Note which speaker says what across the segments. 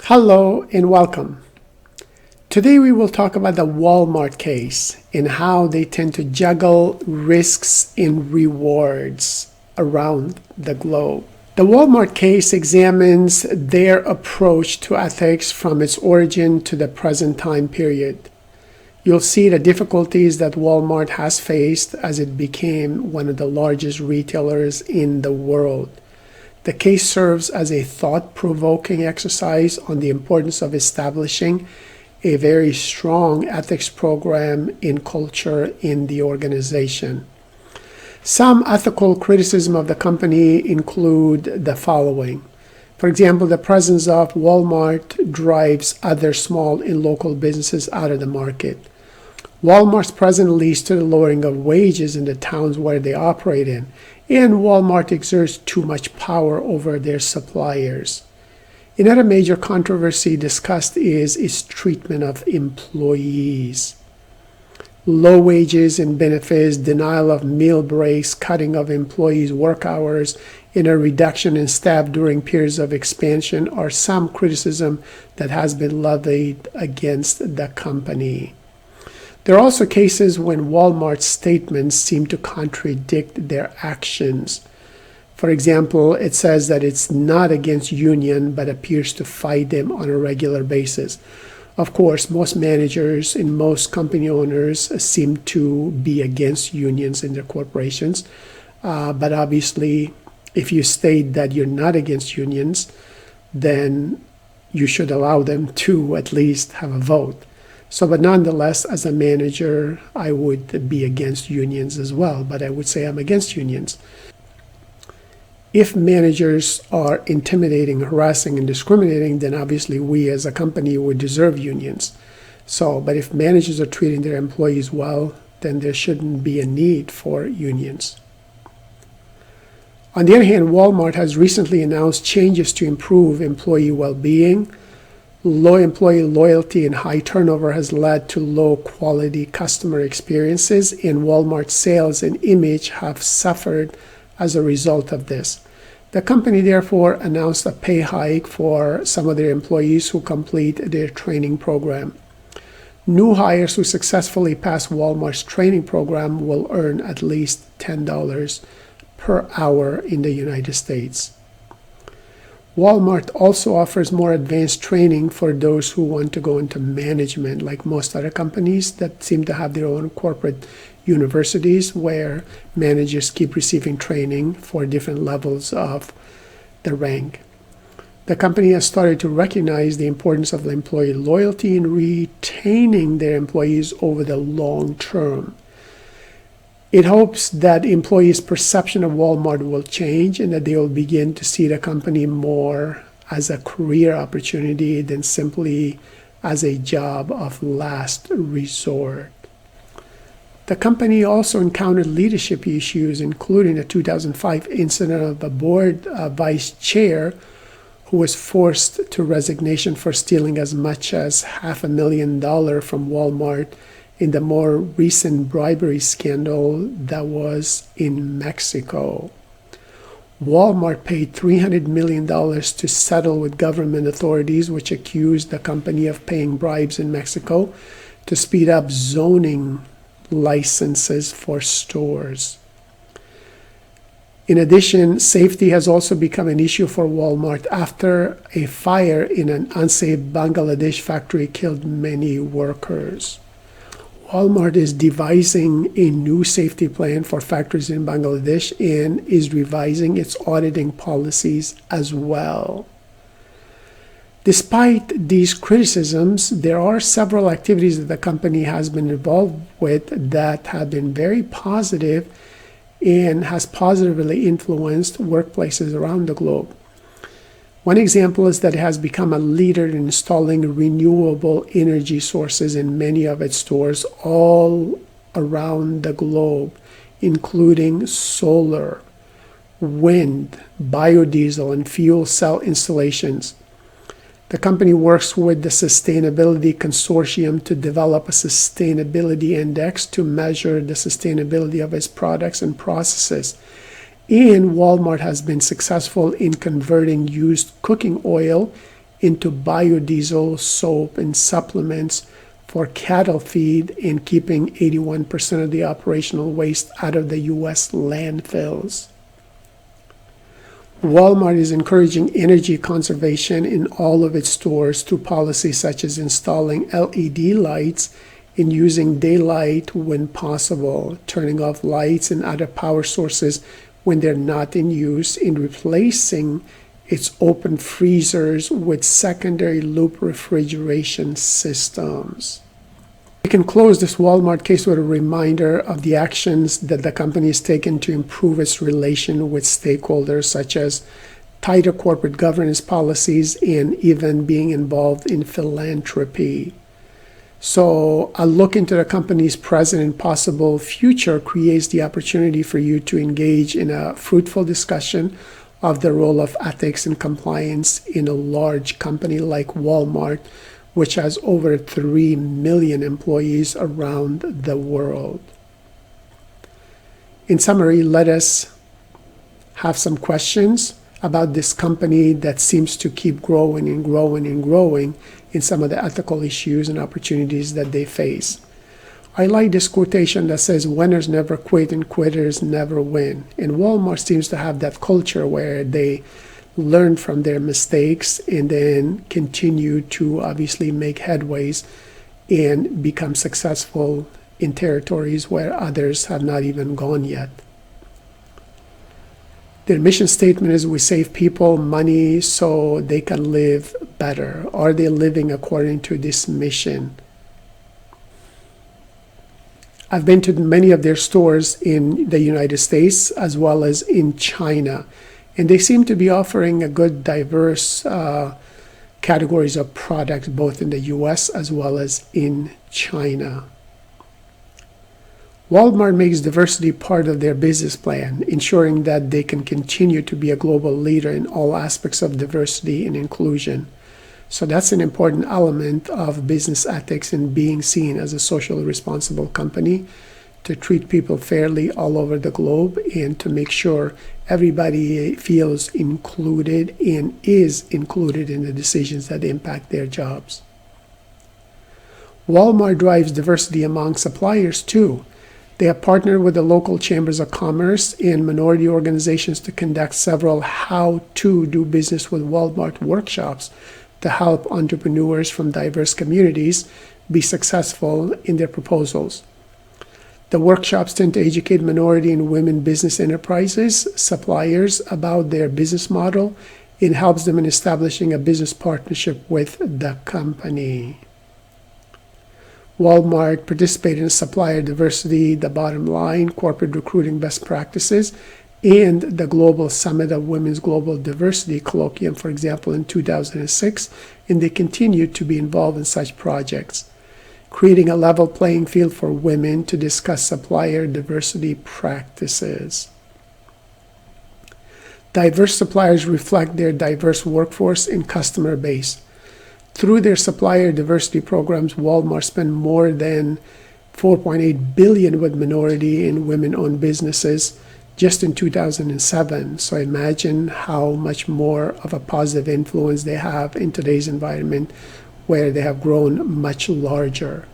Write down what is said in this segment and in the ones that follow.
Speaker 1: Hello and welcome. Today we will talk about the Walmart case and how they tend to juggle risks and rewards around the globe. The Walmart case examines their approach to ethics from its origin to the present time period. You'll see the difficulties that Walmart has faced as it became one of the largest retailers in the world. The case serves as a thought-provoking exercise on the importance of establishing a very strong ethics program in culture in the organization. Some ethical criticism of the company include the following. For example, the presence of Walmart drives other small and local businesses out of the market. Walmart's presence leads to the lowering of wages in the towns where they operate in, and Walmart exerts too much power over their suppliers. Another major controversy discussed is its treatment of employees. Low wages and benefits, denial of meal breaks, cutting of employees' work hours, and a reduction in staff during periods of expansion are some criticism that has been levied against the company. There are also cases when Walmart's statements seem to contradict their actions. For example, it says that it's not against union but appears to fight them on a regular basis. Of course, most managers and most company owners seem to be against unions in their corporations. But obviously, if you state that you're not against unions, then you should allow them to at least have a vote. But nonetheless, as a manager, I would be against unions as well, but I would say I'm against unions. If managers are intimidating, harassing, and discriminating, then obviously we as a company would deserve unions. But if managers are treating their employees well, then there shouldn't be a need for unions. On the other hand, Walmart has recently announced changes to improve employee well-being. Low employee loyalty and high turnover has led to low quality customer experiences, and Walmart's sales and image have suffered as a result of this. The company therefore announced a pay hike for some of their employees who complete their training program. New hires who successfully pass Walmart's training program will earn at least $10 per hour in the United States. Walmart also offers more advanced training for those who want to go into management, like most other companies that seem to have their own corporate universities where managers keep receiving training for different levels of the rank. The company has started to recognize the importance of employee loyalty in retaining their employees over the long term. It hopes that employees' perception of Walmart will change and that they will begin to see the company more as a career opportunity than simply as a job of last resort. The company also encountered leadership issues, including a 2005 incident of a board vice chair who was forced to resignation for stealing as much as $500,000 from Walmart in the more recent bribery scandal that was in Mexico. Walmart paid $300 million to settle with government authorities which accused the company of paying bribes in Mexico to speed up zoning licenses for stores. In addition, safety has also become an issue for Walmart after a fire in an unsafe Bangladesh factory killed many workers. Walmart is devising a new safety plan for factories in Bangladesh and is revising its auditing policies as well. Despite these criticisms, there are several activities that the company has been involved with that have been very positive and has positively influenced workplaces around the globe. One example is that it has become a leader in installing renewable energy sources in many of its stores all around the globe, including solar, wind, biodiesel, and fuel cell installations. The company works with the Sustainability Consortium to develop a sustainability index to measure the sustainability of its products and processes. And Walmart has been successful in converting used cooking oil into biodiesel, soap, and supplements for cattle feed and keeping 81% of the operational waste out of the U.S. landfills. Walmart is encouraging energy conservation in all of its stores through policies such as installing LED lights and using daylight when possible, turning off lights and other power sources when they're not in use, and replacing its open freezers with secondary loop refrigeration systems. We can close this Walmart case with a reminder of the actions that the company has taken to improve its relation with stakeholders, such as tighter corporate governance policies and even being involved in philanthropy. So a look into the company's present and possible future creates the opportunity for you to engage in a fruitful discussion of the role of ethics and compliance in a large company like Walmart, which has over 3 million employees around the world. In summary, let us have some questions about this company that seems to keep growing and growing and growing in some of the ethical issues and opportunities that they face. I like this quotation that says, "Winners never quit and quitters never win." And Walmart seems to have that culture where they learn from their mistakes and then continue to obviously make headways and become successful in territories where others have not even gone yet. Their mission statement is, "We save people money so they can live better." Are they living according to this mission? I've been to many of their stores in the United States as well as in China, and they seem to be offering a good diverse categories of products both in the US as well as in China. Walmart makes diversity part of their business plan, ensuring that they can continue to be a global leader in all aspects of diversity and inclusion. So that's an important element of business ethics and being seen as a socially responsible company, to treat people fairly all over the globe and to make sure everybody feels included and is included in the decisions that impact their jobs. Walmart drives diversity among suppliers too. They have partnered with the local chambers of commerce and minority organizations to conduct several how to do business with Walmart workshops to help entrepreneurs from diverse communities be successful in their proposals. The workshops tend to educate minority and women business enterprises, suppliers, about their business model, and helps them in establishing a business partnership with the company. Walmart participated in Supplier Diversity, the Bottom Line, Corporate Recruiting Best Practices, and the Global Summit of Women's Global Diversity Colloquium, for example, in 2006, and they continue to be involved in such projects, creating a level playing field for women to discuss supplier diversity practices. Diverse suppliers reflect their diverse workforce and customer base. Through their supplier diversity programs, Walmart spent more than $4.8 billion with minority and women-owned businesses just in 2007. So imagine how much more of a positive influence they have in today's environment where they have grown much larger.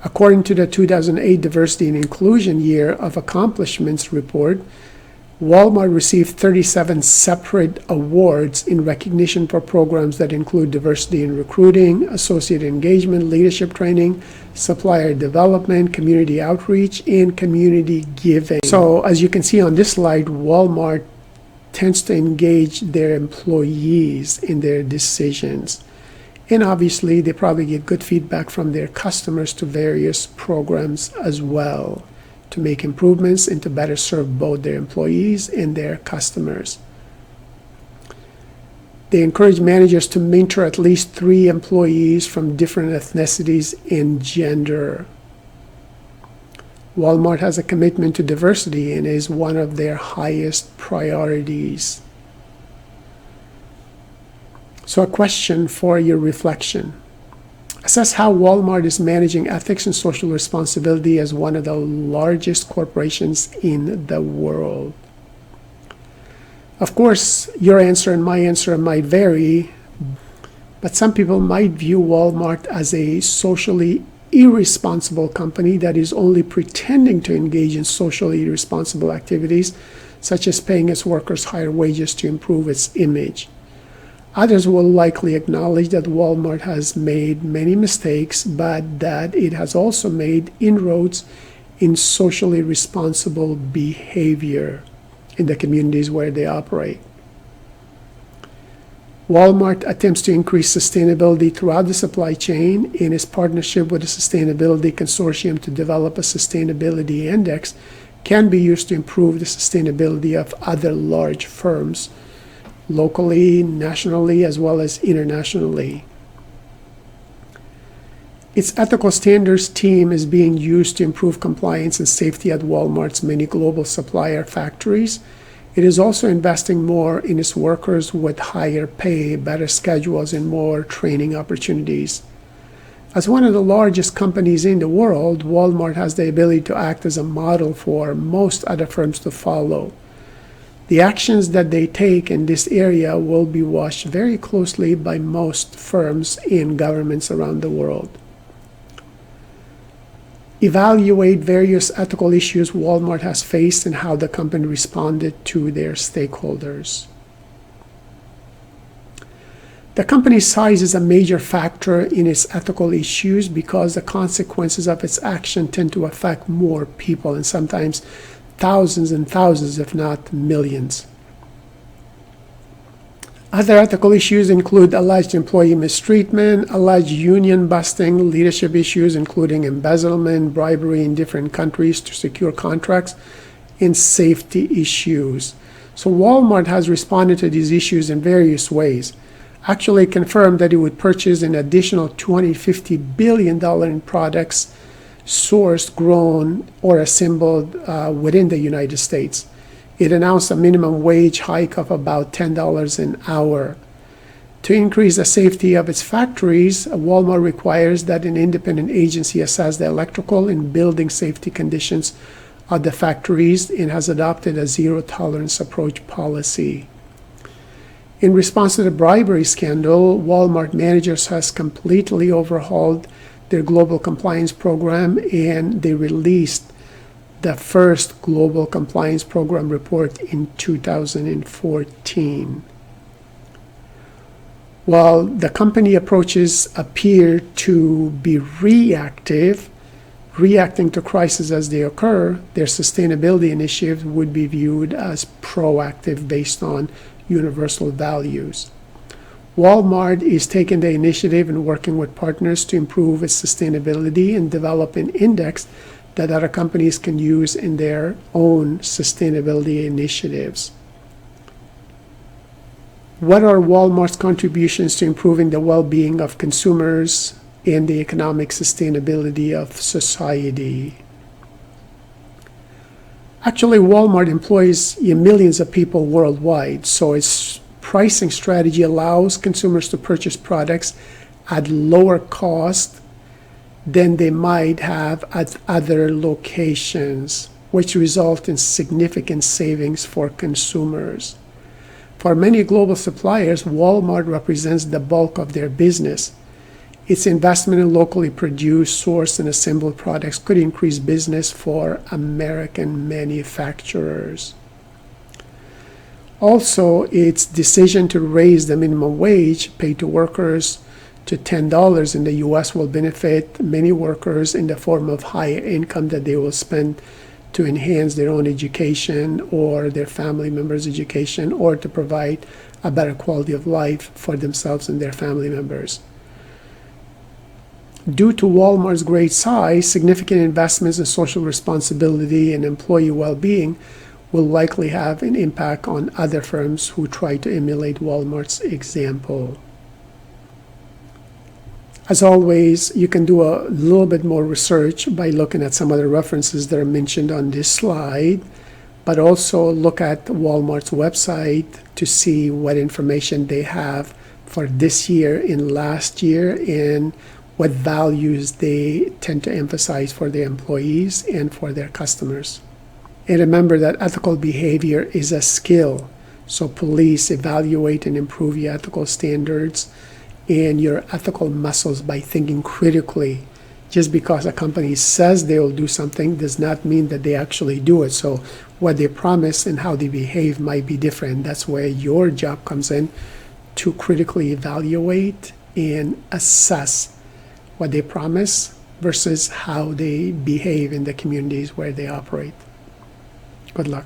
Speaker 1: According to the 2008 Diversity and Inclusion Year of Accomplishments report, Walmart received 37 separate awards in recognition for programs that include diversity in recruiting, associate engagement, leadership training, supplier development, community outreach, and community giving. So as you can see on this slide, Walmart tends to engage their employees in their decisions. And obviously, they probably get good feedback from their customers to various programs as well, to make improvements and to better serve both their employees and their customers. They encourage managers to mentor at least 3 employees from different ethnicities and gender. Walmart has a commitment to diversity and is one of their highest priorities. So a question for your reflection. Assess how Walmart is managing ethics and social responsibility as one of the largest corporations in the world. Of course, your answer and my answer might vary, but some people might view Walmart as a socially irresponsible company that is only pretending to engage in socially irresponsible activities, such as paying its workers higher wages to improve its image. Others will likely acknowledge that Walmart has made many mistakes, but that it has also made inroads in socially responsible behavior in the communities where they operate. Walmart attempts to increase sustainability throughout the supply chain in its partnership with the Sustainability Consortium to develop a sustainability index can be used to improve the sustainability of other large firms, locally, nationally, as well as internationally. Its ethical standards team is being used to improve compliance and safety at Walmart's many global supplier factories. It is also investing more in its workers with higher pay, better schedules, and more training opportunities. As one of the largest companies in the world, Walmart has the ability to act as a model for most other firms to follow. The actions that they take in this area will be watched very closely by most firms and governments around the world. Evaluate various ethical issues Walmart has faced and how the company responded to their stakeholders. The company's size is a major factor in its ethical issues because the consequences of its action tend to affect more people, and sometimes thousands and thousands, if not millions. Other ethical issues include alleged employee mistreatment, alleged union busting, leadership issues including embezzlement, bribery in different countries to secure contracts, and safety issues. So Walmart has responded to these issues in various ways. Actually confirmed that it would purchase an additional $250 billion in products sourced, grown, or assembled within the United States. It announced a minimum wage hike of about $10 an hour. To increase the safety of its factories, Walmart requires that an independent agency assess the electrical and building safety conditions of the factories and has adopted a zero-tolerance approach policy. In response to the bribery scandal, Walmart managers has completely overhauled their global compliance program, and they released the first global compliance program report in 2014. While the company approaches appear to be reacting to crises as they occur, their sustainability initiatives would be viewed as proactive based on universal values. Walmart is taking the initiative and working with partners to improve its sustainability and develop an index that other companies can use in their own sustainability initiatives. What are Walmart's contributions to improving the well-being of consumers and the economic sustainability of society? Actually, Walmart employs millions of people worldwide, so its pricing strategy allows consumers to purchase products at lower cost than they might have at other locations, which result in significant savings for consumers. For many global suppliers, Walmart represents the bulk of their business. Its investment in locally produced, sourced, and assembled products could increase business for American manufacturers. Also, its decision to raise the minimum wage paid to workers to $10 in the U.S. will benefit many workers in the form of higher income that they will spend to enhance their own education or their family members' education, or to provide a better quality of life for themselves and their family members. Due to Walmart's great size, significant investments in social responsibility and employee well-being will likely have an impact on other firms who try to emulate Walmart's example. As always, you can do a little bit more research by looking at some other references that are mentioned on this slide, but also look at Walmart's website to see what information they have for this year and last year, and what values they tend to emphasize for their employees and for their customers. And remember that ethical behavior is a skill. So police evaluate and improve your ethical standards and your ethical muscles by thinking critically. Just because a company says they will do something does not mean that they actually do it. So what they promise and how they behave might be different. That's where your job comes in, to critically evaluate and assess what they promise versus how they behave in the communities where they operate. Good luck.